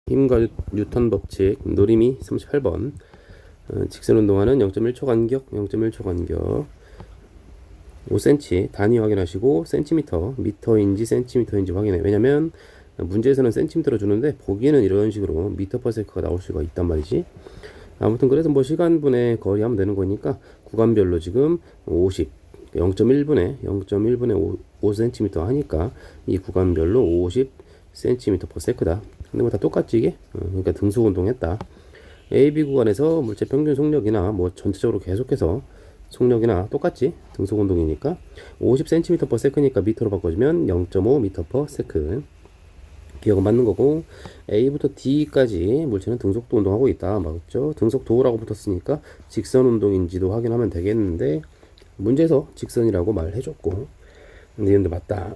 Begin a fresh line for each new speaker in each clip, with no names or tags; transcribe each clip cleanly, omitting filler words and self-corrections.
힘과 뉴턴 법칙 노림이 38번. 직선 운동하는 0.1초 간격 0.1초 간격 5cm 단위 확인하시고 센티미터 미터인지 센티미터인지 확인해. 왜냐면 문제에서는 센티미터로 주는데 보기에는 이런 식으로 미터 퍼 세크가 나올 수가 있단 말이지. 아무튼 그래서 뭐 시간분의 거리 하면 되는 거니까 구간별로 지금 50 0.1분에 5cm 하니까 이 구간별로 50cm per sec다. 근데 뭐 다 똑같지 이게? 그러니까 등속 운동했다. AB 구간에서 물체 평균 속력이나 뭐 전체적으로 계속해서 속력이나 똑같지? 등속 운동이니까 50cm per sec니까 미터로 바꿔주면 0.5m per second. 기억은 맞는 거고, A부터 D까지 물체는 등속도 운동하고 있다. 맞죠? 등속도라고 붙었으니까 직선 운동인지도 확인하면 되겠는데 문제에서 직선이라고 말해줬고, 근데 맞다.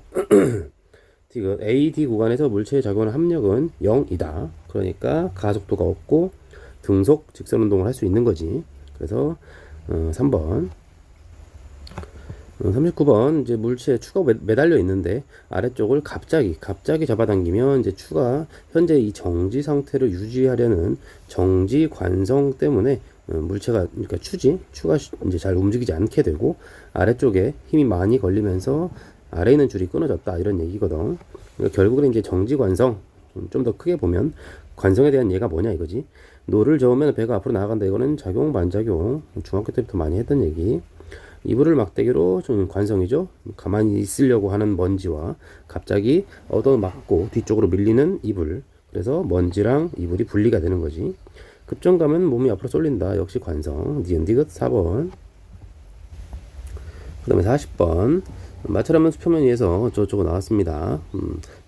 지금 AD 구간에서 물체에 작용하는 합력은 0이다. 그러니까 가속도가 없고 등속 직선 운동을 할 수 있는 거지. 그래서 3번 39번 이제 물체에 추가 매달려 있는데 아래쪽을 갑자기 잡아당기면 이제 추가 현재 이 정지 상태를 유지하려는 정지 관성 때문에 물체가 그러니까 추가 이제 잘 움직이지 않게 되고 아래쪽에 힘이 많이 걸리면서 아래에 있는 줄이 끊어졌다 이런 얘기거든. 그러니까 결국은 이제 정지 관성 좀 더 크게 보면 관성에 대한 얘가 뭐냐 이거지. 노를 저으면 배가 앞으로 나아간다. 이거는 작용 반작용 중학교 때부터 많이 했던 얘기. 이불을 막대기로 좀 관성이죠. 가만히 있으려고 하는 먼지와 갑자기 얻어맞고 뒤쪽으로 밀리는 이불. 그래서 먼지랑 이불이 분리가 되는 거지. 급정감은 몸이 앞으로 쏠린다. 역시 관성. 니은디귿 4번. 그 다음에 40번. 마찰하면서 표면 위에서 저쪽으로 나왔습니다.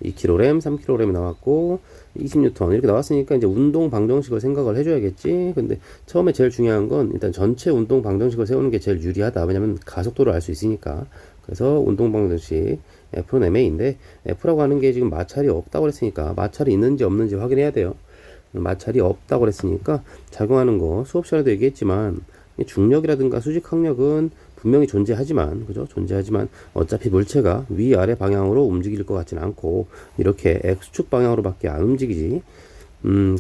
2kg, 3kg 나왔고 20N 이렇게 나왔으니까 이제 운동 방정식을 생각을 해줘야겠지. 근데 처음에 제일 중요한 건 일단 전체 운동 방정식을 세우는 게 제일 유리하다. 왜냐면 가속도를 알 수 있으니까. 그래서 운동 방정식 F는 MA인데 F라고 하는 게 지금 마찰이 없다고 그랬으니까 마찰이 있는지 없는지 확인해야 돼요. 마찰이 없다고 그랬으니까 작용하는 거 수업 시간에도 얘기했지만 중력이라든가 수직 항력은 분명히 존재하지만, 그죠? 존재하지만 어차피 물체가 위아래 방향으로 움직일 것 같지는 않고 이렇게 X축 방향으로밖에 안 움직이지.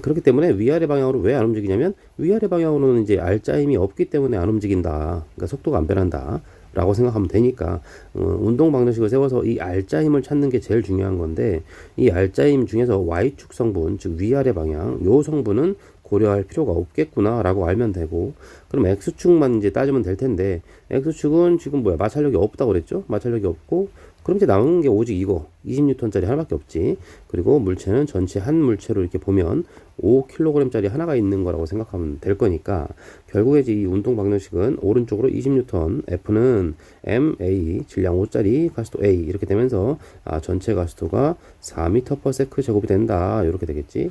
그렇기 때문에 위아래 방향으로 왜 안 움직이냐면 위아래 방향으로는 이제 알짜힘이 없기 때문에 안 움직인다. 그러니까 속도가 안 변한다. 라고 생각하면 되니까 운동 방정식을 세워서 이 알짜힘을 찾는 게 제일 중요한 건데 이 알짜힘 중에서 Y축 성분, 즉 위아래 방향, 요 성분은 고려할 필요가 없겠구나 라고 알면 되고, 그럼 X축만 이제 따지면 될 텐데 X축은 지금 뭐야 마찰력이 없다고 그랬죠. 마찰력이 없고 그럼 이제 남은 게 오직 이거 20N짜리 하나밖에 없지. 그리고 물체는 전체 한 물체로 이렇게 보면 5kg짜리 하나가 있는 거라고 생각하면 될 거니까 결국에 이 운동 방정식은 오른쪽으로 20N, F는 MA 질량 5짜리 가속도 A 이렇게 되면서 전체 가속도가 4m/s 제곱이 된다 이렇게 되겠지.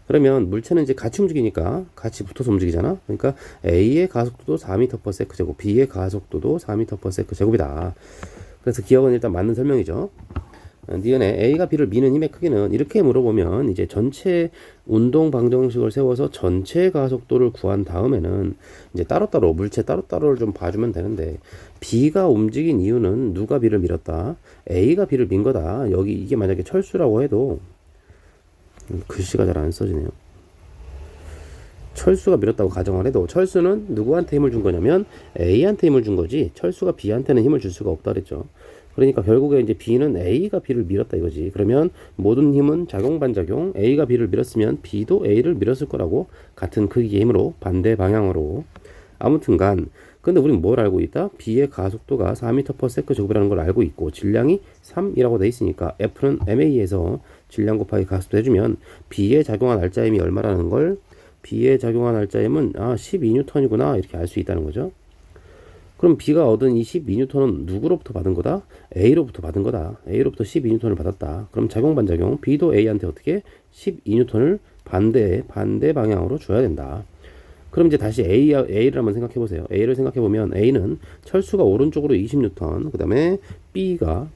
그러면 물체는 이제 같이 움직이니까 같이 붙어서 움직이잖아. 그러니까 A의 가속도도 4m/s 제곱, B의 가속도도 4m/s 제곱이다. 그래서 기억은 일단 맞는 설명이죠. 니은에 A가 B를 미는 힘의 크기는 이렇게 물어보면 이제 전체 운동 방정식을 세워서 전체 가속도를 구한 다음에는 이제 따로따로 물체 따로따로를 좀 봐주면 되는데 B가 움직인 이유는 누가 B를 밀었다? A가 B를 민 거다. 여기 이게 만약에 철수라고 해도 글씨가 잘 안 써지네요. 철수가 밀었다고 가정을 해도 철수는 누구한테 힘을 준 거냐면 A한테 힘을 준 거지 철수가 B한테는 힘을 줄 수가 없다 그랬죠. 그러니까 결국에 이제 B는 A가 B를 밀었다 이거지. 그러면 모든 힘은 작용 반작용. A가 B를 밀었으면 B도 A를 밀었을 거라고 같은 크기의 힘으로 반대 방향으로. 아무튼간 근데 우리는 뭘 알고 있다? B의 가속도가 4m/s 제곱이라는 걸 알고 있고 질량이 3이라고 돼 있으니까 F는 MA에서 질량 곱하기 가속도 해주면 B에 작용한 알짜힘이 얼마라는 걸 B에 작용한 알짜힘은 12N이구나 이렇게 알 수 있다는 거죠. 그럼 B가 얻은 이 12N은 누구로부터 받은 거다? A로부터 받은 거다. A로부터 12N을 받았다. 그럼 작용 반작용 B도 A한테 어떻게 12N을 반대 방향으로 줘야 된다. 그럼 이제 다시 A를 한번 생각해 보세요. A를 생각해 보면 A는 철수가 오른쪽으로 20N, 그 다음에 B가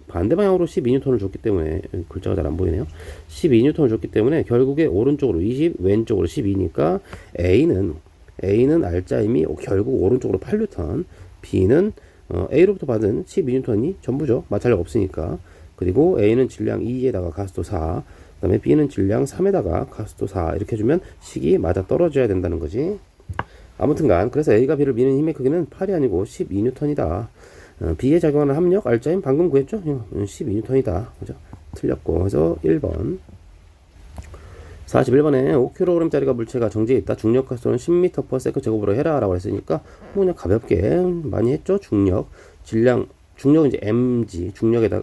반대 방향으로 12N을 줬기 때문에 글자가 잘 안 보이네요. 12N을 줬기 때문에 결국에 오른쪽으로 20, 왼쪽으로 12니까 A는 알짜힘이 결국 오른쪽으로 8N, B는 A로부터 받은 12N이 전부죠. 마찰력 없으니까. 그리고 A는 질량 2에다가 가속도 4, 그다음에 B는 질량 3에다가 가스도 4 이렇게 해주면 식이 맞아 떨어져야 된다는 거지. 아무튼간 그래서 A가 B를 미는 힘의 크기는 8이 아니고 12N이다. B에 작용하는 압력 R자인 방금 구했죠? 12N이다. 그죠? 틀렸고. 그래서 1번. 41번에 5kg짜리가 물체가 정지해 있다. 중력 가속도는 10m/s 제곱으로 해라 라고 했으니까 뭐 그냥 가볍게 많이 했죠. 중력, 질량, 중력은 이제 mg, 중력에다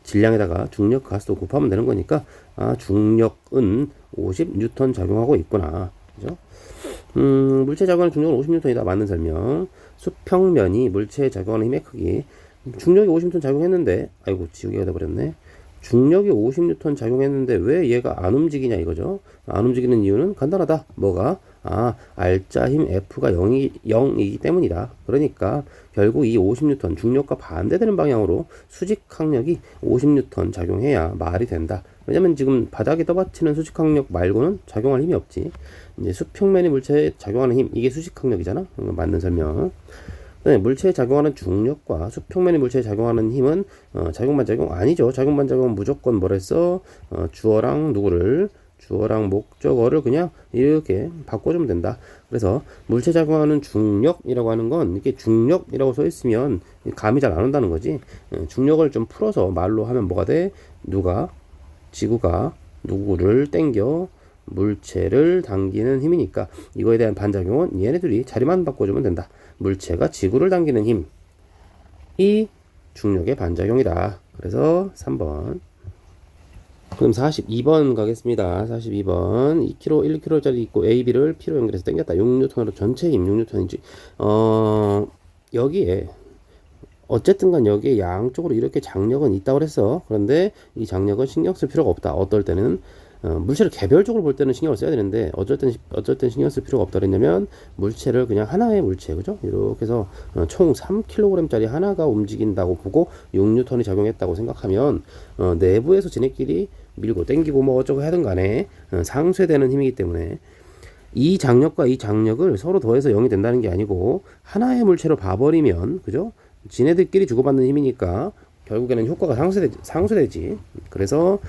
질량에다가 중력 가속도 곱하면 되는 거니까 중력은 50N 작용하고 있구나. 그죠? 물체에 작용하는 중력은 50N이다. 맞는 설명. 수평면이 물체에 작용하는 힘의 크기. 중력이 50N 작용했는데, 아이고, 지우개가 돼버렸네. 중력이 50N 작용했는데 왜 얘가 안 움직이냐 이거죠. 안 움직이는 이유는 간단하다. 뭐가? R자 힘 F가 0이기 때문이다. 그러니까 결국 이 50N 중력과 반대되는 방향으로 수직항력이 50N 작용해야 말이 된다. 왜냐면 지금 바닥에 떠받치는 수직항력 말고는 작용할 힘이 없지. 이제 수평면이 물체에 작용하는 힘, 이게 수직항력이잖아. 맞는 설명. 네, 물체에 작용하는 중력과 수평면이 물체에 작용하는 힘은 작용반작용 아니죠. 작용반작용은 무조건 뭐랬어? 주어랑 목적어를 그냥 이렇게 바꿔주면 된다. 그래서 물체에 작용하는 중력이라고 하는 건 이렇게 중력이라고 써 있으면 감이 잘 안 온다는 거지. 중력을 좀 풀어서 말로 하면 뭐가 돼? 지구가 누구를 땡겨 물체를 당기는 힘이니까 이거에 대한 반작용은 얘네들이 자리만 바꿔주면 된다. 물체가 지구를 당기는 힘이 중력의 반작용이다. 그래서 3번. 그럼 42번 가겠습니다. 42번. 2kg, 1kg짜리 있고 A, B를 P로 연결해서 당겼다. 6N으로 전체 힘 6N인지 여기에 어쨌든 간 여기에 양쪽으로 이렇게 장력은 있다고 그랬어. 그런데 이 장력은 신경 쓸 필요가 없다. 어떨 때는 물체를 개별적으로 볼 때는 신경을 써야 되는데 어쩔 땐 신경 쓸 필요가 없다 그랬냐면 물체를 그냥 하나의 물체, 그죠? 이렇게 해서 총 3kg짜리 하나가 움직인다고 보고 6N이 작용했다고 생각하면 내부에서 지네끼리 밀고 당기고 뭐 어쩌고 하든 간에 상쇄되는 힘이기 때문에 이 장력과 이 장력을 서로 더해서 0이 된다는 게 아니고 하나의 물체로 봐버리면, 그죠? 지네들끼리 주고받는 힘이니까 결국에는 효과가 상쇄되지. 그래서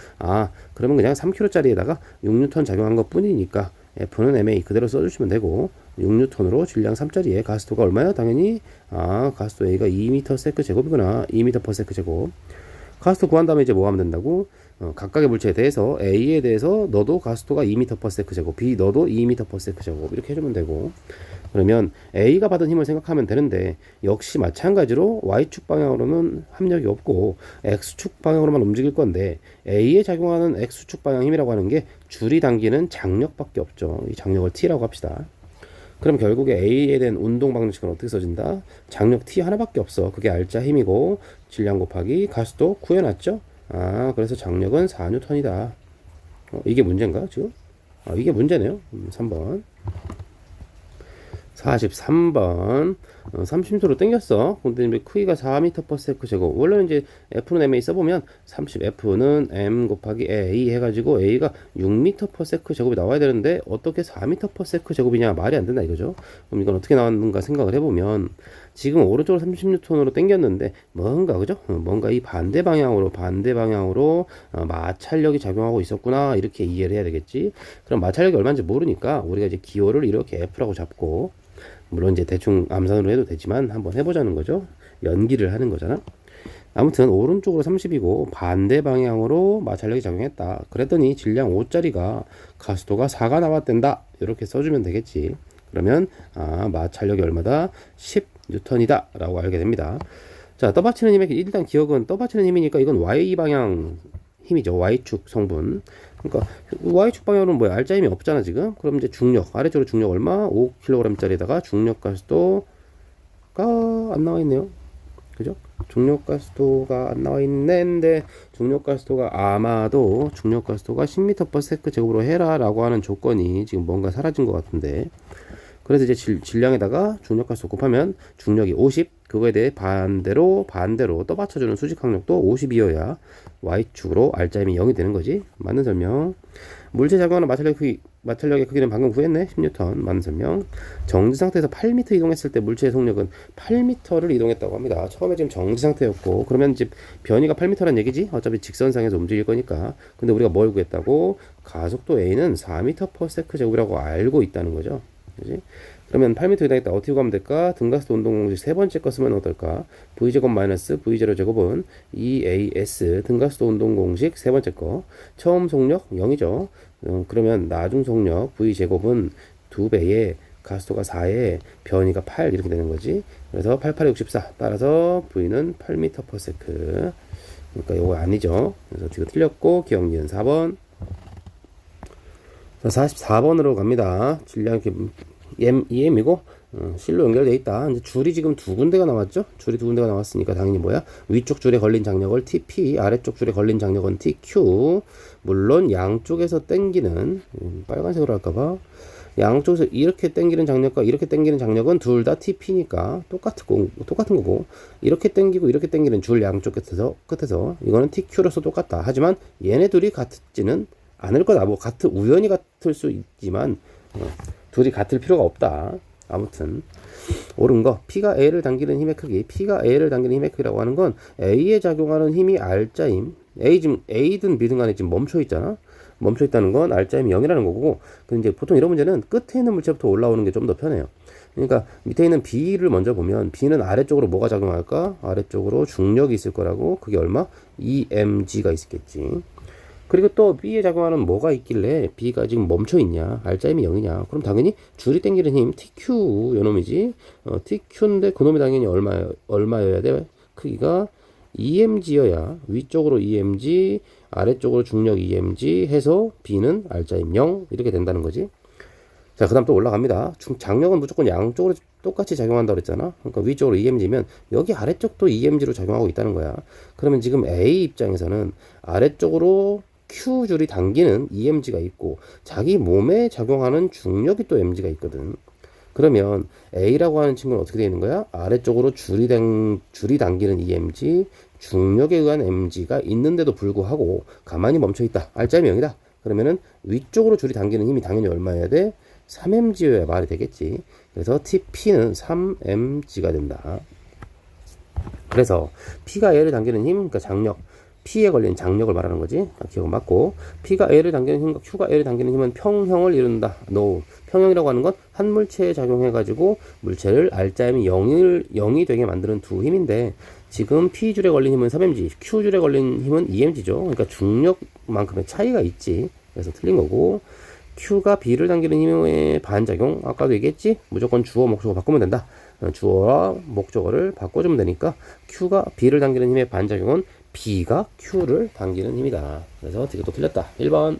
그러면 그냥 3kg짜리에다가 6N 작용한 것 뿐이니까 F는 MA 그대로 써주시면 되고 6N으로 질량 3짜리에 가스도가 얼마야? 당연히 가스도 A가 2m/s 제곱이구나. 2m/s 제곱. 가스도 구한 다음에 이제 뭐 하면 된다고? 각각의 물체에 대해서 A에 대해서 너도 가스도가 2m/s 제곱, B 너도 2m/s 제곱 이렇게 해주면 되고, 그러면 A가 받은 힘을 생각하면 되는데 역시 마찬가지로 Y축 방향으로는 합력이 없고 X축 방향으로만 움직일 건데 A에 작용하는 X축 방향 힘이라고 하는 게 줄이 당기는 장력밖에 없죠. 이 장력을 T라고 합시다. 그럼 결국에 A에 대한 운동 방정식은 어떻게 써진다? 장력 T 하나밖에 없어. 그게 R자 힘이고 질량 곱하기 가스도 구해놨죠? 그래서 장력은 4N이다. 이게 문제인가 지금? 이게 문제네요. 3번. 43번. 30m로 당겼어. 근데 크기가 4m/s 제곱. 원래는 이제 F는 MA 써보면 30F는 M 곱하기 A 해가지고 A가 6m/s 제곱이 나와야 되는데 어떻게 4m/s 제곱이냐, 말이 안 된다 이거죠. 그럼 이건 어떻게 나왔는가 생각을 해보면 지금 오른쪽으로 30N으로 당겼는데 뭔가, 그죠? 뭔가 이 반대 방향으로 마찰력이 작용하고 있었구나, 이렇게 이해를 해야 되겠지. 그럼 마찰력이 얼마인지 모르니까 우리가 이제 기호를 이렇게 F라고 잡고, 물론 이제 대충 암산으로 해도 되지만 한번 해보자는 거죠. 연기를 하는 거잖아. 아무튼 오른쪽으로 30이고 반대 방향으로 마찰력이 작용했다. 그랬더니 질량 5짜리가 가스도가 4가 나왔댄다. 이렇게 써주면 되겠지. 그러면 마찰력이 얼마다? 10N이다 라고 알게 됩니다. 자, 떠받치는 힘의 일단 기억은 떠받치는 힘이니까 이건 Y 방향 힘이죠. Y축 성분. 그러니까 Y축 방향으로는 뭐야? R자 힘이 없잖아 지금. 그럼 이제 중력, 아래쪽으로 중력 얼마? 5kg짜리에다가 중력 가스도가 안 나와 있네요. 그죠? 중력 가스도가 안 나와 있는데 중력 가스도가 아마도 중력 가스도가 10m/s 제곱으로 해라 라고 하는 조건이 지금 뭔가 사라진 것 같은데, 그래서 이제 질량에다가 중력 가스도 곱하면 중력이 50, 그거에 대해 반대로 또 받쳐주는 수직 항력도 50이어야 Y축으로 R자임이 0이 되는 거지. 맞는 설명. 물체 작용하는 마찰력의 크기는 방금 구했네. 10N. 맞는 설명. 정지 상태에서 8m 이동했을 때 물체의 속력은 8m를 이동했다고 합니다. 처음에 지금 정지 상태였고, 그러면 지금 변이가 8m란 얘기지? 어차피 직선상에서 움직일 거니까. 근데 우리가 뭘 구했다고? 가속도 A는 4m/s 제곱이라고 알고 있다는 거죠. 그지? 그러면 8m 이동했다. 어떻게 구하면 될까? 등가속도 운동 공식 세 번째 거 쓰면 어떨까? V제곱 마이너스 V0 제곱은 2AS 등가속도 운동 공식 세 번째 거. 처음 속력 0이죠. 그러면 나중 속력 V제곱은 2배에 가속도가 4에 변이가 8 이렇게 되는 거지. 그래서 88에 64. 따라서 V는 8m/s. 그러니까 이거 아니죠. 그래서 지금 틀렸고 기억 니은 4번. 44번으로 갑니다. 질량 이렇게 EM이고 실로 연결되어 있다. 이제 줄이 지금 두 군데가 나왔죠. 줄이 두 군데가 나왔으니까 당연히 뭐야? 위쪽 줄에 걸린 장력을 TP, 아래쪽 줄에 걸린 장력은 TQ. 물론 양쪽에서 당기는 빨간색으로 할까봐 양쪽에서 이렇게 당기는 장력과 이렇게 당기는 장력은 둘 다 TP니까 똑같은 거고, 이렇게 당기고 이렇게 당기는 줄 양쪽 끝에서 이거는 TQ로서 똑같다. 하지만 얘네 둘이 같지는 않을 거다. 뭐 우연히 같을 수 있지만 둘이 같을 필요가 없다. 아무튼 옳은 거. P가 A를 당기는 힘의 크기. P가 A를 당기는 힘의 크기라고 하는 건 A에 작용하는 힘이 R자임. A든 B든 간에 지금 멈춰 있잖아. 멈춰 있다는 건 R자임이 0이라는 거고. 근데 이제 보통 이런 문제는 끝에 있는 물체부터 올라오는 게 좀 더 편해요. 그러니까 밑에 있는 B를 먼저 보면 B는 아래쪽으로 뭐가 작용할까? 아래쪽으로 중력이 있을 거라고. 그게 얼마? EMG가 있겠지. 그리고 또 B에 작용하는 뭐가 있길래 B가 지금 멈춰 있냐? R자임이 0이냐? 그럼 당연히 줄이 당기는 힘 TQ 요놈이지. TQ인데 그놈이 당연히 얼마여야 돼? 크기가 EMG여야 위쪽으로 EMG, 아래쪽으로 중력 EMG 해서 B는 R자임 0 이렇게 된다는 거지. 자, 그다음 또 올라갑니다. 장력은 무조건 양쪽으로 똑같이 작용한다고 그랬잖아. 그러니까 위쪽으로 EMG면 여기 아래쪽도 EMG로 작용하고 있다는 거야. 그러면 지금 A 입장에서는 아래쪽으로 Q줄이 당기는 EMG가 있고 자기 몸에 작용하는 중력이 또 MG가 있거든. 그러면 A라고 하는 친구는 어떻게 되어 있는 거야? 아래쪽으로 줄이 당기는 EMG, 중력에 의한 MG가 있는데도 불구하고 가만히 멈춰 있다. R자임이 0이다. 그러면은 위쪽으로 줄이 당기는 힘이 당연히 얼마여야 돼? 3mg여야 말이 되겠지. 그래서 TP는 3mg가 된다. 그래서 P가 A를 당기는 힘, 그러니까 장력, P에 걸린 장력을 말하는 거지. 기억 맞고. P가 A를 당기는 힘과 Q가 A를 당기는 힘은 평형을 이룬다. No. 평형이라고 하는 건 한 물체에 작용해가지고 물체를 R자임이 0이 되게 만드는 두 힘인데 지금 P줄에 걸린 힘은 3mg, Q줄에 걸린 힘은 2mg죠. 그러니까 중력만큼의 차이가 있지. 그래서 틀린 거고. Q가 B를 당기는 힘의 반작용. 아까도 얘기했지? 무조건 주어, 목적어 바꾸면 된다. 주어와 목적어를 바꿔주면 되니까 Q가 B를 당기는 힘의 반작용은 B가 Q를 당기는 힘이다. 그래서 이것도 틀렸다. 1번.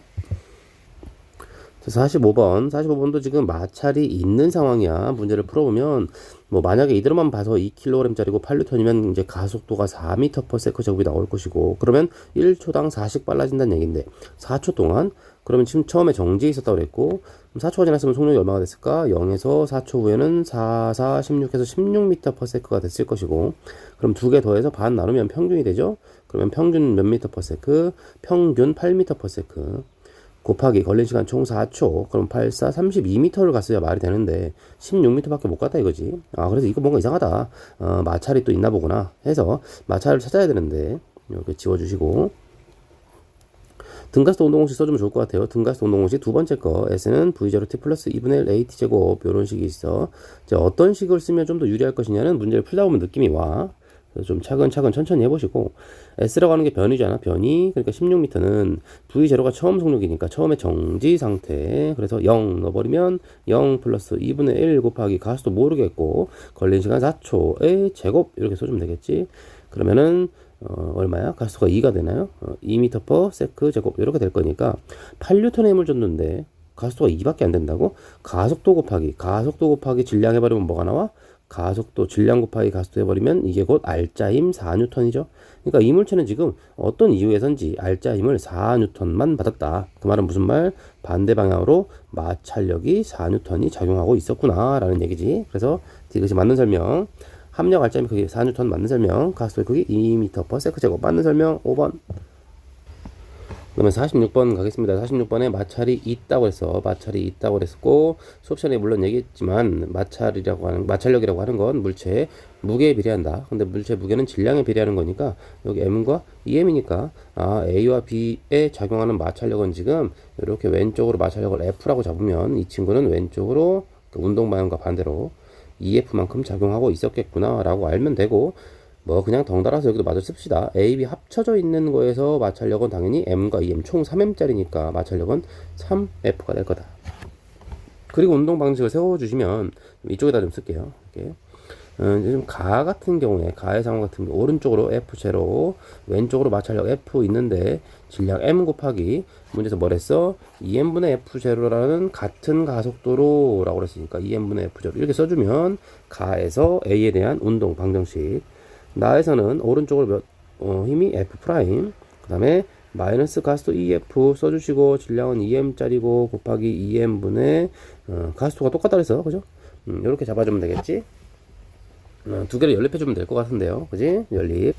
45번도 지금 마찰이 있는 상황이야. 문제를 풀어보면 뭐 만약에 이대로만 봐서 2kg짜리고 8N이면 이제 가속도가 4m/s 제곱이 나올 것이고, 그러면 1초당 4씩 빨라진다는 얘기인데 4초 동안, 그러면 지금 처음에 정지에 있었다고 그랬고 4초가 지났으면 속력이 얼마가 됐을까? 0에서 4초 후에는 4, 16에서 16m/s가 됐을 것이고, 그럼 두 개 더해서 반 나누면 평균이 되죠? 그러면 평균 몇 m/s? 평균 8m/s 곱하기 걸린 시간 총 4초. 그럼 8, 4, 32m를 갔어야 말이 되는데 16m밖에 못 갔다 이거지. 그래서 이거 뭔가 이상하다. 마찰이 또 있나 보구나 해서 마찰을 찾아야 되는데 이렇게 지워주시고, 등가속도 운동공식 써주면 좋을 것 같아요. 등가속도 운동공식 두 번째 거, S는 V0T 플러스 2분의 1 AT 제곱, 이런 식이 있어. 이제 어떤 식을 쓰면 좀 더 유리할 것이냐는 문제를 풀다 보면 느낌이 와. 그래서 좀 차근차근 천천히 해보시고, S라고 하는 게 변이잖아. 변이. 그러니까 16m는 V0가 처음 속력이니까 처음에 정지 상태. 그래서 0 넣어버리면 0 플러스 2분의 1 곱하기 가속도 모르겠고 걸린 시간 4초의 제곱 이렇게 써주면 되겠지. 그러면은 얼마야? 가속도가 2가 되나요? 2m/s 제곱 이렇게 될 거니까 8N의 힘을 줬는데 가속도가 2밖에 안 된다고? 가속도 곱하기 질량 해버리면 뭐가 나와? 가속도 질량 곱하기 가속도 해버리면 이게 곧 R자임 4N이죠. 그러니까 이 물체는 지금 어떤 이유에선지 R자임을 4N만 받았다. 그 말은 무슨 말? 반대 방향으로 마찰력이 4N이 작용하고 있었구나 라는 얘기지. 그래서 이것이 맞는 설명. 합력 알짜미 크기 4N 맞는 설명. 가속도의 크기 2m/s 제곱 맞는 설명 5번. 그러면 46번 가겠습니다. 46번에 마찰이 있다고 해서 마찰이 있다고 그랬었고, 수업 시간에 물론 얘기했지만 마찰력이라고 하는 건 물체의 무게에 비례한다. 근데 물체 무게는 질량에 비례하는 거니까 여기 M과 EM이니까 A와 B에 작용하는 마찰력은 지금 이렇게 왼쪽으로 마찰력을 F라고 잡으면 이 친구는 왼쪽으로 운동 방향과 반대로 EF만큼 작용하고 있었겠구나 라고 알면 되고, 뭐 그냥 덩달아서 여기도 마저 씁시다. A, B 합쳐져 있는 거에서 마찰력은 당연히 M과 EM 총 3M짜리니까 마찰력은 3F가 될 거다. 그리고 운동 방식을 세워주시면 이쪽에다 좀 쓸게요. 이렇게. 지금 가 같은 경우에 가의 상황 같은 경우 오른쪽으로 F0 왼쪽으로 마찰력 F 있는데 질량 M 곱하기 문제에서 뭐랬어? 2M분의 F0라는 같은 가속도로 라고 그랬으니까 2M분의 F0 이렇게 써주면 가에서 A에 대한 운동 방정식, 나에서는 오른쪽으로 힘이 F 프라임, 그 다음에 마이너스 가속도 EF 써주시고 질량은 2M짜리고 곱하기 2M분의 가속도가 똑같다 그랬어. 그죠? 이렇게 잡아주면 되겠지? 두 개를 연립해주면 될 것 같은데요. 그지? 연립.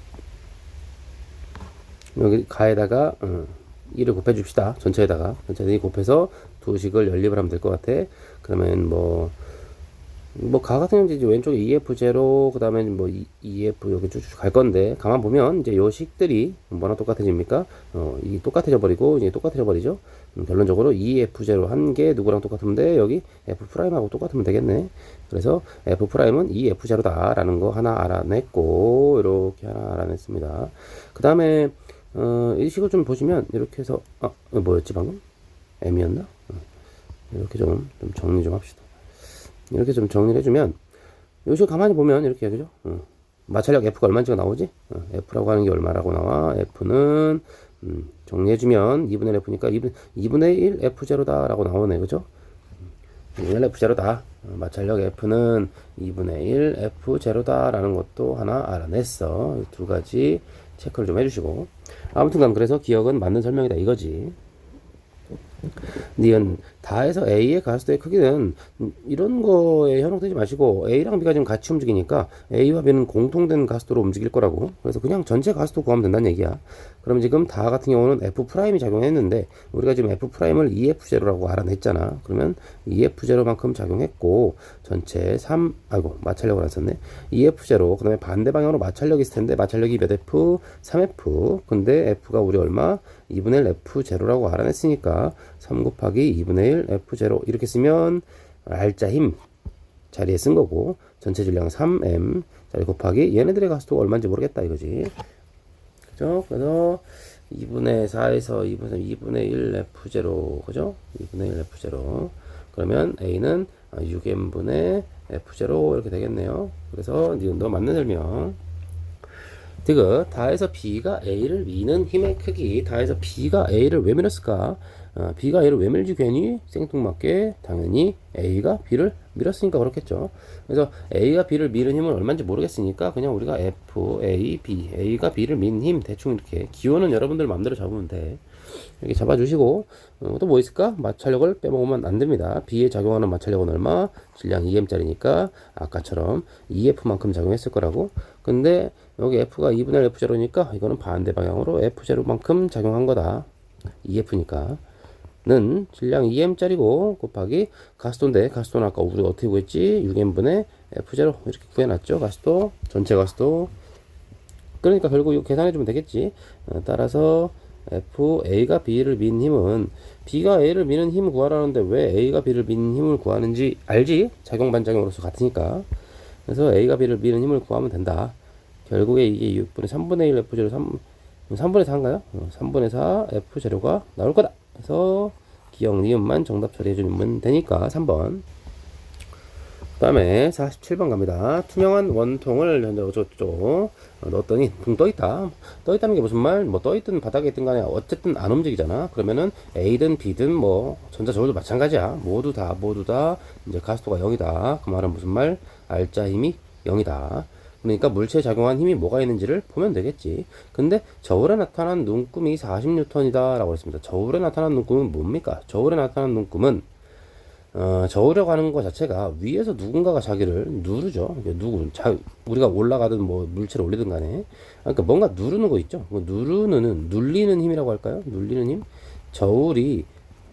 여기 가에다가 2를 곱해줍시다. 전체에다가. 전체에 곱해서 두 식을 연립을 하면 될 것 같아. 그러면 가 같은 경우는 이제 왼쪽에 EF0, 그 다음에 EF 여기 쭉쭉 갈 건데, 가만 보면 이제 요 식들이 뭐랑 똑같아집니까? 이게 똑같아져 버리고, 이제 똑같아져 버리죠? 결론적으로 EF0 한 개 누구랑 똑같으면 돼? 여기 F'하고 똑같으면 되겠네. 그래서 F'은 EF0다 라는 거 하나 알아냈고, 이렇게 하나 알아냈습니다. 그 다음에, 이 식을 좀 보시면, 이렇게 해서, 뭐였지 방금? M이었나? 이렇게 좀 정리 좀 합시다. 이렇게 좀 정리를 해주면 요식 가만히 보면 이렇게 그죠? 마찰력 F가 얼마인지가 나오지? F라고 하는 게 얼마라고 나와? F는 정리해주면 2분의 1 F니까 2분의 1 F0다 라고 나오네. 그죠? 2분의 1 F0다. 마찰력 F는 2분의 1 F0다 라는 것도 하나 알아냈어. 두 가지 체크를 좀 해주시고, 아무튼간 그래서 기억은 맞는 설명이다 이거지. 니은 다해서 A의 가속도의 크기는 이런 거에 현혹되지 마시고 A랑 B가 지금 같이 움직이니까 A와 B는 공통된 가속도로 움직일 거라고. 그래서 그냥 전체 가속도 구하면 된다는 얘기야. 그럼 지금 다 같은 경우는 F'이 작용했는데 우리가 지금 F'을 EF0라고 알아냈잖아. 그러면 EF0만큼 작용했고 전체 마찰력을 안 썼네. EF0 그 다음에 반대 방향으로 마찰력이 있을 텐데 마찰력이 몇 F? 3F. 근데 F가 우리 얼마? 2분의 1 F0라고 알아냈으니까 3 곱하기 2분의 1 F0 이렇게 쓰면 알짜 힘 자리에 쓴 거고, 전체 질량 3M 자리 곱하기 얘네들의 가속도가 얼마인지 모르겠다 이거지. 그죠? 그래서 2분의 4에서 2분의 1 F0 그죠? 2분의 1 F0 그러면 A는 6M분의 F0 이렇게 되겠네요. 그래서 니은도 맞는 설명. 디귿 다해서 B가 A를 미는 힘의 크기. 다해서 B가 A를 왜 밀었을까? B가 A를 왜 밀지 괜히? 생뚱맞게 당연히 A가 B를 밀었으니까 그렇겠죠. 그래서 A가 B를 미는 힘은 얼마인지 모르겠으니까 그냥 우리가 F, A, B, A가 B를 민 힘 대충 이렇게 기호는 여러분들 마음대로 잡으면 돼. 이렇게 잡아주시고, 또 뭐 있을까? 마찰력을 빼먹으면 안 됩니다. B에 작용하는 마찰력은 얼마? 질량 2M짜리니까 아까처럼 EF만큼 작용했을 거라고. 근데 여기 F가 2분의 1 F0니까 이거는 반대 방향으로 F0만큼 작용한 거다. EF니까. 는 질량 2M짜리고 곱하기 가속도인데, 가속도는 아까 우리가 어떻게 구했지? 6M분의 F0 이렇게 구해놨죠. 가속도, 전체 가속도. 그러니까 결국 이거 계산해주면 되겠지. 따라서 A가 B를 민 힘은, B가 A를 미는 힘을 구하라는데 왜 A가 B를 미는 힘을 구하는지 알지? 작용 반작용으로서 같으니까. 그래서 A가 B를 미는 힘을 구하면 된다. 결국에 이게 6분의 3분의 1 F0 3분의 4인가요? 3분의 4 F0가 나올 거다. 그래서 기억 니은만 정답 처리해주면 되니까 3번. 그 다음에 47번 갑니다. 투명한 원통을 현재 어쩌고저쩌고 넣었더니 붕 떠있다. 떠있다는 게 무슨 말? 뭐 떠있든 바닥에 있든 간에 어쨌든 안 움직이잖아. 그러면은 A든 B든 뭐 전자저울도 마찬가지야. 모두 다 이제 가속도가 0이다. 그 말은 무슨 말? 알짜 힘이 0이다. 그러니까 물체에 작용한 힘이 뭐가 있는지를 보면 되겠지. 근데 저울에 나타난 눈금이 40N이다 라고 했습니다. 저울에 나타난 눈금은 뭡니까? 저울에 나타난 눈금은 저으려고 하는 것 자체가 위에서 누군가가 자기를 누르죠. 우리가 올라가든 뭐 물체를 올리든 간에. 그러니까 뭔가 누르는 거 있죠. 눌리는 힘이라고 할까요? 눌리는 힘? 저울이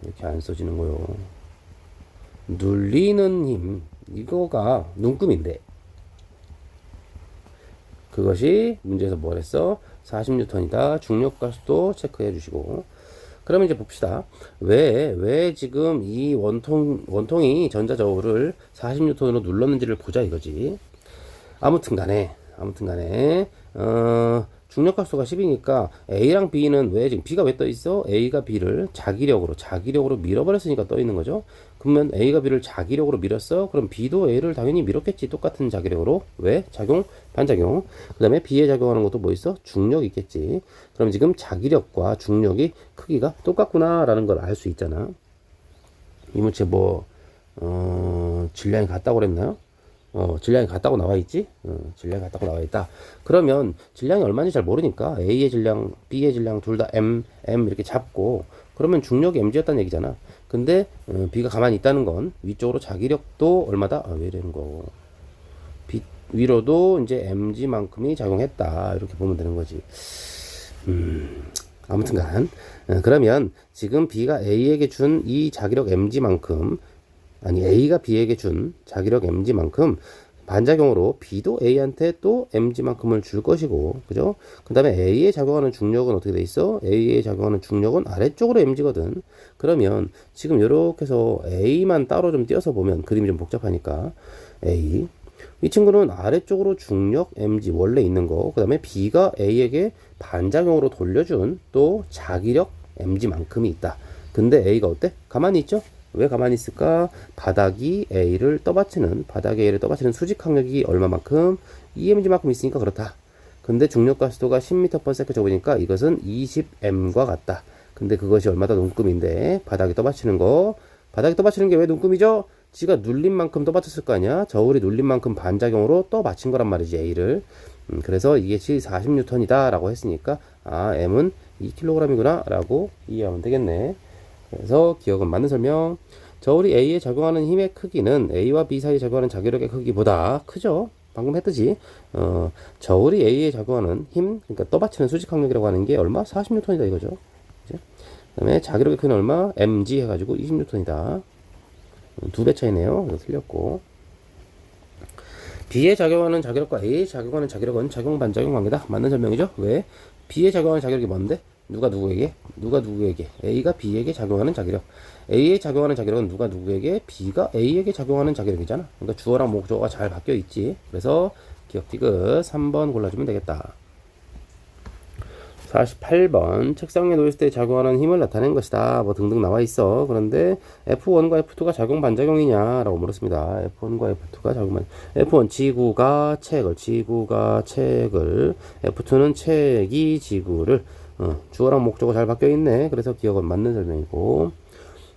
이렇게 안 써지는 거요. 눌리는 힘. 이거가 눈금인데. 그것이 문제에서 뭘 했어? 40N이다. 중력가속도 체크해 주시고. 그러면 이제 봅시다. 왜 지금 이 원통이 전자저울을 40N으로 눌렀는지를 보자 이거지. 아무튼 간에, 중력각수가 10이니까 A랑 B는 왜 지금 B가 왜 떠 있어? A가 B를 자기력으로 밀어버렸으니까 떠 있는 거죠. 그러면 A가 B를 자기력으로 밀었어? 그럼 B도 A를 당연히 밀었겠지. 똑같은 자기력으로. 왜? 작용, 반작용. 그 다음에 B에 작용하는 것도 뭐 있어? 중력이 있겠지. 그럼 지금 자기력과 중력이 크기가 똑같구나라는 걸 알 수 있잖아. 이문체 질량이 같다고 그랬나요? 질량이 같다고 나와 있지? 질량이 같다고 나와 있다. 그러면 질량이 얼마인지 잘 모르니까 A의 질량, B의 질량 둘 다 M 이렇게 잡고 그러면 중력이 mg였다는 얘기잖아. 근데 B가 가만히 있다는 건 위쪽으로 자기력도 얼마다? 왜 이러는 거. 위로도 이제 mg만큼이 작용했다. 이렇게 보면 되는 거지. 아무튼간 그러면 지금 B가 A에게 준 이 자기력 mg만큼 A가 B에게 준 자기력 mg만큼 반작용으로 B도 A한테 또 mg만큼을 줄 것이고, 그죠? 그 다음에 A에 작용하는 중력은 어떻게 돼 있어? A에 작용하는 중력은 아래쪽으로 mg거든. 그러면 지금 이렇게 해서 A만 따로 좀 띄어서 보면 그림이 좀 복잡하니까 A 이 친구는 아래쪽으로 중력 mg 원래 있는 거, 그 다음에 B가 A에게 반작용으로 돌려준 또 자기력 mg만큼이 있다. 근데 A가 어때? 가만히 있죠? 왜 가만히 있을까? 바닥이 A를 떠받치는 수직 항력이 얼마만큼? EMG만큼 있으니까 그렇다. 근데 중력 가속도가 10m/s 적으니까 이것은 20m과 같다. 근데 그것이 얼마나 눈금인데 바닥이 떠받치는 게 왜 눈금이죠? 지가 눌린 만큼 떠받쳤을 거 아니야? 저울이 눌린 만큼 반작용으로 떠받친 거란 말이지, A를. 그래서 이게 40N이다 라고 했으니까 M은 2kg이구나 라고 이해하면 되겠네. 그래서 기억은 맞는 설명. 저울이 A에 작용하는 힘의 크기는 A와 B 사이에 작용하는 자기력의 크기보다 크죠. 방금 했듯이 저울이 A에 작용하는 힘, 그러니까 떠받치는 수직 항력이라고 하는 게 얼마? 40N이다 이거죠. 그 다음에 자기력의 크기는 얼마? mg 해가지고 20N이다. 2배 차이네요. 이거 틀렸고. B에 작용하는 자기력과 A에 작용하는 자기력은 작용 반작용 관계다. 맞는 설명이죠. 왜? B에 작용하는 자기력이 뭔데? 누가 누구에게? A가 B에게 작용하는 자기력. A에 작용하는 자기력은 누가 누구에게? B가 A에게 작용하는 자기력이잖아. 그러니까 주어랑 목적어가 잘 바뀌어 있지. 그래서 기억 디귿 3번 골라주면 되겠다. 48번 책상 위에 놓였을 때 작용하는 힘을 나타낸 것이다. 뭐 등등 나와 있어. 그런데 F1과 F2가 작용 반작용이냐 라고 물었습니다. F1과 F2가 작용 반작용. F1 지구가 책을 F2는 책이 지구를 주어랑 목적어 잘 바뀌어 있네. 그래서 기억은 맞는 설명이고.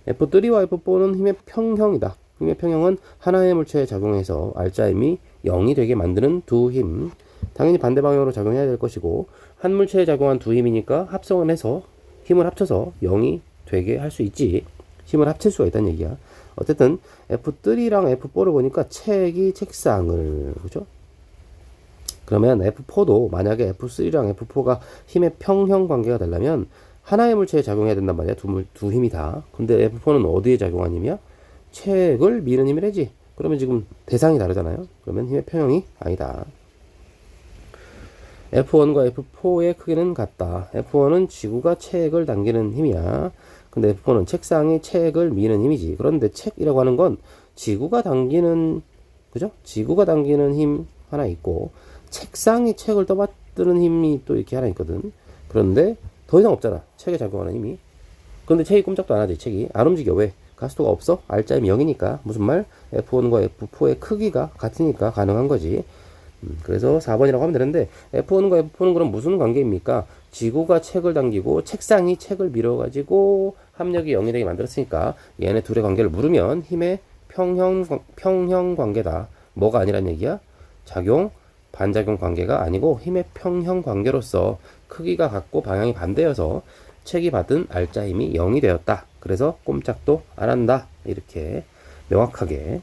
F3와 F4는 힘의 평형이다. 힘의 평형은 하나의 물체에 작용해서 알짜임이 0이 되게 만드는 두 힘. 당연히 반대 방향으로 작용해야 될 것이고, 한 물체에 작용한 두 힘이니까 합성을 해서 힘을 합쳐서 0이 되게 할 수 있지. 힘을 합칠 수가 있다는 얘기야. 어쨌든 F3랑 F4를 보니까 책이 책상을, 그죠? 그러면 F4도 만약에 F3랑 F4가 힘의 평형 관계가 되려면 하나의 물체에 작용해야 된단 말이야. 두 힘이 다. 근데 F4는 어디에 작용한 힘이야? 책을 미는 힘이라지. 그러면 지금 대상이 다르잖아요. 그러면 힘의 평형이 아니다. F1과 F4의 크기는 같다. F1은 지구가 책을 당기는 힘이야. 근데 F4는 책상이 책을 미는 힘이지. 그런데 책이라고 하는 건 지구가 당기는, 그죠? 지구가 당기는 힘 하나 있고, 책상이 책을 떠받드는 힘이 또 이렇게 하나 있거든. 그런데 더 이상 없잖아. 책에 작용하는 힘이. 그런데 책이 꼼짝도 안 하지. 책이 안 움직여. 왜? 가속도가 없어? 알짜임이 0이니까. 무슨 말? F1과 F4의 크기가 같으니까 가능한 거지. 그래서 4번이라고 하면 되는데, F1과 F4는 그럼 무슨 관계입니까? 지구가 책을 당기고 책상이 책을 밀어가지고 합력이 0이 되게 만들었으니까 얘네 둘의 관계를 물으면 힘의 평형 관계다. 뭐가 아니란 얘기야? 작용 반작용 관계가 아니고 힘의 평형 관계로서 크기가 같고 방향이 반대여서 책이 받은 알짜 힘이 0이 되었다. 그래서 꼼짝도 안 한다. 이렇게 명확하게.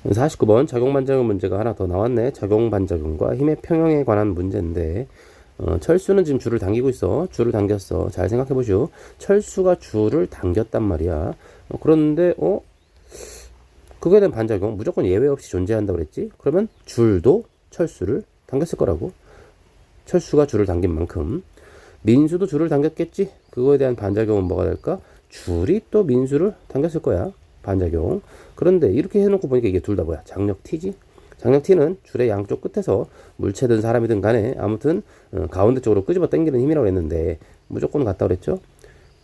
49번 작용반작용 문제가 하나 더 나왔네. 작용반작용과 힘의 평형에 관한 문제인데 철수는 지금 줄을 당기고 있어. 줄을 당겼어. 잘 생각해 보시오. 철수가 줄을 당겼단 말이야. 그런데 그거에 대한 반작용 무조건 예외 없이 존재한다고 그랬지. 그러면 줄도 철수를 당겼을 거라고. 철수가 줄을 당긴 만큼 민수도 줄을 당겼겠지. 그거에 대한 반작용은 뭐가 될까? 줄이 또 민수를 당겼을 거야. 반작용. 그런데 이렇게 해놓고 보니까 이게 둘 다 뭐야? 장력 T지. 장력 T는 줄의 양쪽 끝에서 물체든 사람이든 간에 아무튼 가운데 쪽으로 끄집어 당기는 힘이라고 했는데 무조건 같다고 그랬죠.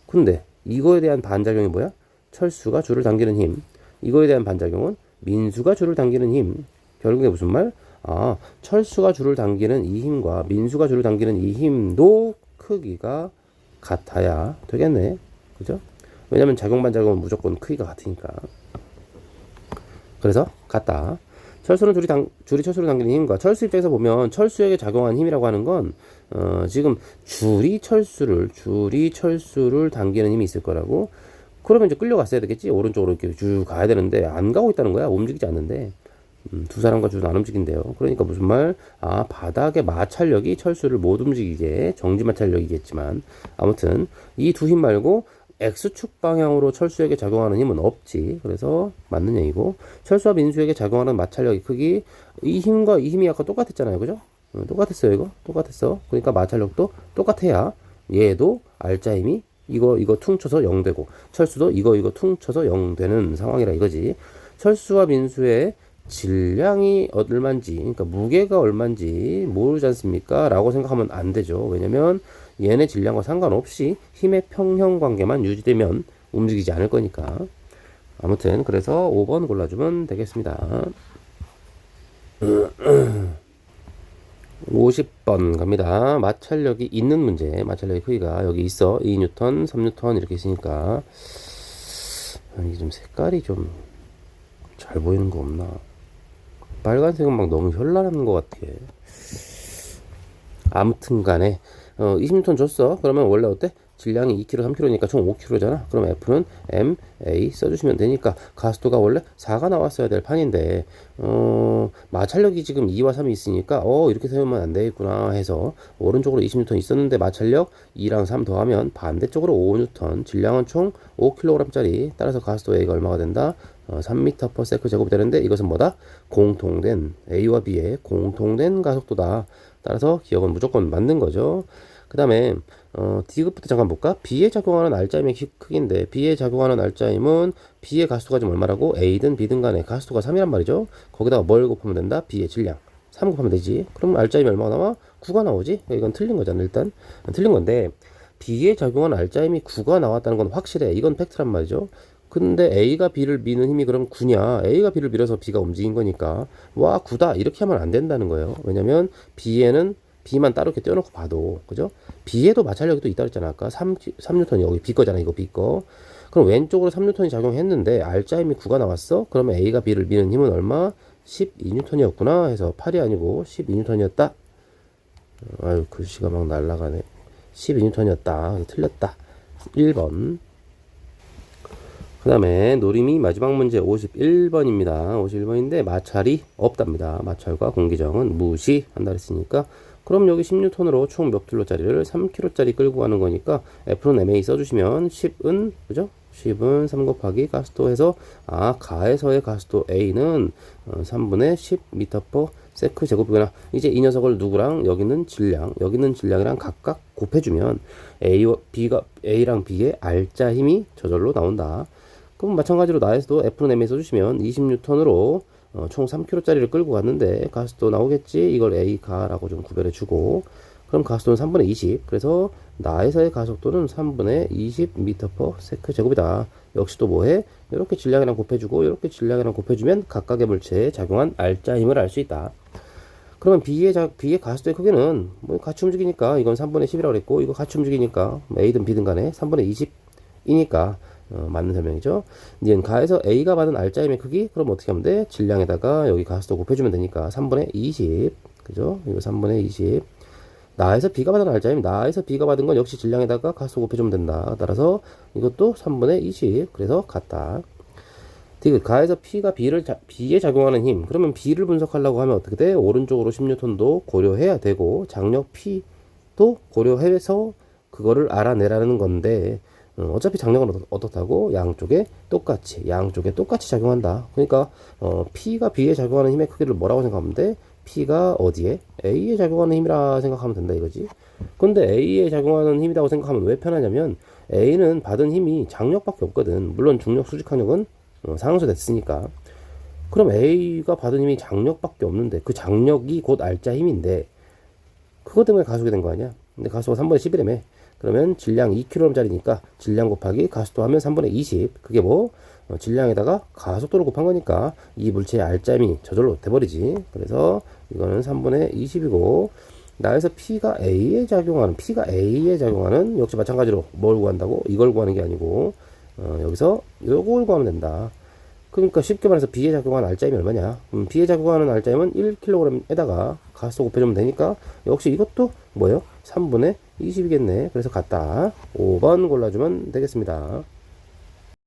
근데 이거에 대한 반작용이 뭐야? 철수가 줄을 당기는 힘. 이거에 대한 반작용은 민수가 줄을 당기는 힘. 결국에 무슨 말? 철수가 줄을 당기는 이 힘과 민수가 줄을 당기는 이 힘도 크기가 같아야 되겠네. 그죠? 왜냐면 작용반작용은 무조건 크기가 같으니까. 그래서 같다. 철수는 줄이 철수를 당기는 힘과 철수 입장에서 보면 철수에게 작용한 힘이라고 하는 건 지금 줄이 철수를 당기는 힘이 있을 거라고. 그러면 이제 끌려갔어야 되겠지. 오른쪽으로 이렇게 쭉 가야 되는데 안 가고 있다는 거야. 움직이지 않는데. 두 사람과 줄은 안 움직인대요. 그러니까 무슨 말? 바닥의 마찰력이 철수를 못 움직이게, 정지 마찰력이겠지만 아무튼 이 두 힘 말고 X축 방향으로 철수에게 작용하는 힘은 없지. 그래서 맞는 얘기고, 철수와 민수에게 작용하는 마찰력의 크기, 이 힘과 이 힘이 아까 똑같았잖아요. 그죠? 똑같았어요. 이거 똑같았어. 그러니까 마찰력도 똑같아야 얘도 알짜 힘이 이거 퉁쳐서 0 되고, 철수도 이거 퉁쳐서 0 되는 상황이라 이거지. 철수와 민수의 질량이 얼만지, 그러니까 무게가 얼만지 모르지 않습니까? 라고 생각하면 안 되죠. 왜냐면 얘네 질량과 상관없이 힘의 평형 관계만 유지되면 움직이지 않을 거니까. 아무튼 그래서 5번 골라주면 되겠습니다. 50번 갑니다. 마찰력이 있는 문제. 마찰력의 크기가 여기 있어. 2뉴턴, 3뉴턴 이렇게 있으니까 이게 좀 색깔이 좀 잘 보이는 거 없나? 빨간색은 막 너무 현란한 것 같아. 아무튼 간에 20N 줬어. 그러면 원래 어때? 질량이 2kg, 3kg니까 총 5kg잖아. 그럼 F는 MA 써주시면 되니까 가속도가 원래 4가 나왔어야 될 판인데 마찰력이 지금 2와 3이 있으니까 이렇게 세우면 안 되겠구나 해서 오른쪽으로 20N 있었는데 마찰력 2랑 3 더하면 반대쪽으로 5N, 질량은 총 5kg짜리. 따라서 가속도 A가 얼마가 된다? 3m/s 제곱이 되는데 이것은 뭐다? 공통된 A와 B의 공통된 가속도다. 따라서 기억은 무조건 맞는 거죠. 그 다음에 D급부터 잠깐 볼까? B에 작용하는 알짜임의 크기인데 B에 작용하는 알짜임은 B의 가속도가 지금 얼마라고? A든 B든 간에 가속도가 3이란 말이죠. 거기다가 뭘 곱하면 된다? B의 질량 3 곱하면 되지. 그럼 알짜임이 얼마가 나와? 9가 나오지? 이건 틀린 거잖아. 일단 틀린 건데 B에 작용하는 알짜임이 9가 나왔다는 건 확실해. 이건 팩트란 말이죠. 근데 A가 B를 미는 힘이 그럼 9냐? A가 B를 밀어서 B가 움직인 거니까 와 9다 이렇게 하면 안 된다는 거예요. 왜냐면 B에는 B만 따로 이렇게 떼어놓고 봐도 그죠? B에도 마찰력이 또 있다 그랬잖아. 아까 3N이 여기 B 거잖아. 이거 B 거. 그럼 왼쪽으로 3N이 작용했는데 알짜임이 9가 나왔어? 그러면 A가 B를 미는 힘은 얼마? 12N이었구나 해서 8이 아니고 12N이었다. 아유 글씨가 막 날아가네. 12N이었다. 틀렸다. 1번. 그 다음에 노림이 마지막 문제 51번입니다. 51번인데 마찰이 없답니다. 마찰과 공기저항은 무시한다 그랬으니까 그럼 여기 10N으로 총 몇 킬로짜리를 3kg짜리 끌고 가는 거니까 F는 MA 써주시면 10은 그죠? 10은 3 곱하기 가속도 해서 가에서의 가속도 A는 3분의 10m/s 제곱이구나. 이제 이 녀석을 누구랑 여기는 질량이랑 각각 곱해주면 A랑 B의 알짜 힘이 저절로 나온다. 그럼 마찬가지로 나에서도 F는 MA 써주시면 20N으로 총 3kg짜리를 끌고 갔는데 가속도 나오겠지. 이걸 A가라고 좀 구별해주고 그럼 가속도는 3분의 20. 그래서 나에서의 가속도는 3분의 20m/s 제곱이다. 역시 또 뭐해? 이렇게 질량이랑 곱해주고 이렇게 질량이랑 곱해주면 각각의 물체에 작용한 알짜 힘을 알 수 있다. 그러면 B의 가속도의 크기는 뭐 같이 움직이니까 이건 3분의 10이라고 그랬고 이거 같이 움직이니까 A든 B든 간에 3분의 20이니까 맞는 설명이죠. 니은 가에서 A가 받은 알짜임의 크기 그럼 어떻게 하면 돼? 질량에다가 여기 가속도 곱해주면 되니까 3분의 20 그죠? 이거 3분의 20 나에서 B가 받은 알짜임 나에서 B가 받은 건 역시 질량에다가 가속도 곱해주면 된다. 따라서 이것도 3분의 20 그래서 같다. 디귿 가에서 P가 B에 작용하는 힘. 그러면 B를 분석하려고 하면 어떻게 돼? 오른쪽으로 10N도 고려해야 되고 장력 P도 고려해서 그거를 알아내라는 건데 어차피 장력은 어떻다고? 양쪽에 똑같이 작용한다. 그러니까 P가 B에 작용하는 힘의 크기를 뭐라고 생각하면 돼? P가 어디에? A에 작용하는 힘이라 생각하면 된다 이거지. 근데 A에 작용하는 힘이라고 생각하면 왜 편하냐면 A는 받은 힘이 장력밖에 없거든. 물론 중력 수직항력은 상쇄됐으니까. 그럼 A가 받은 힘이 장력밖에 없는데 그 장력이 곧 알짜 힘인데 그것 때문에 가속이 된 거 아니야? 근데 가속가 3분의 10이라며. 그러면 질량 2kg짜리니까 질량 곱하기 가속도 하면 3분의 20. 그게 뭐? 질량에다가 가속도를 곱한 거니까 이 물체의 알짜임이 저절로 돼버리지. 그래서 이거는 3분의 20이고 나에서 P가 A에 작용하는 역시 마찬가지로 뭘 구한다고? 이걸 구하는 게 아니고 여기서 요걸 구하면 된다. 그러니까 쉽게 말해서 B에 작용하는 알짜임이 얼마냐? B에 작용하는 알짜임은 1kg에다가 가속 곱해주면 되니까 역시 이것도 뭐예요? 3분의 20이겠네. 그래서 같다. 5번 골라주면 되겠습니다.